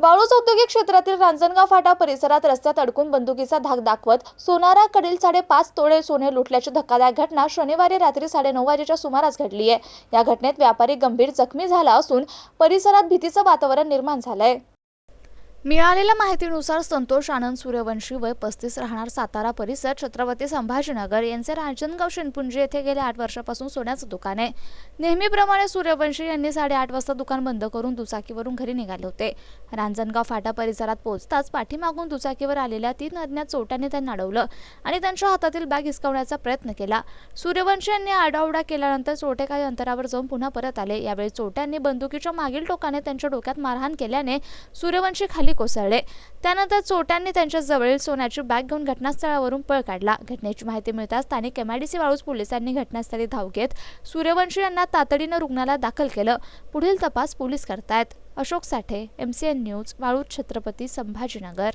वाळूज औद्योगिक क्षेत्रातील रांजणगाव फाटा परिसरात रस्त्यात अडकून बंदुकीचा धाक दाखवत सोनाराकडील 5.5 तोळे सोने लुटल्याची धक्कादायक घटना शनिवारी रात्री 9:30 वाजेच्या सुमारास घडली आहे। या घटनेत व्यापारी गंभीर जखमी झाला असून परिसरात भीतीचं वातावरण निर्माण झालंय। मिळालेल्या माहितीनुसार संतोष आनंद सूर्यवंशी वय 35 राहणार सातारा परिसर छत्रपती संभाजीनगर यांचे रांजणगाव शिनपुंजी येथे गेल्या 8 वर्षापासून सोन्याचं दुकान आहे। नेहमीप्रमाणे सूर्यवंशी यांनी 8:30 वाजता दुकान बंद करून दुचाकीवरून घरी निघाले होते। रांजणगाव फाटा परिसरात पोहोचताच पाठीमागून दुचाकीवर आलेल्या 3 अज्ञात चोरट्यांनी त्यांना अडवलं आणि त्यांच्या हातातील बॅग हिसकावण्याचा प्रयत्न केला। सूर्यवंशी यांनी आरडाओरडा केल्यानंतर चोरटे काही अंतरावर जाऊन पुन्हा परत आले। यावेळी चोरट्यांनी बंदुकीच्या मागील टोकाने त्यांच्या डोक्यात मारहाण केल्याने सूर्यवंशी खाली कोसळले। त्यानंतर चोरट्यांनी त्यांच्या जवळील सोन्याची बॅग घेऊन घटनास्थळावरून पळ काढला। घटनेची माहिती मिळताच स्थानिक MIDC वाळूज पोलिसांनी घटनास्थळी धाव घेत सूर्यवंशी यांना तातडीने रुग्णालयात दाखल केलं। पुढील तपास पोलीस करतायत। अशोक साठे, MCN न्यूज, वाळूज, छत्रपती संभाजीनगर।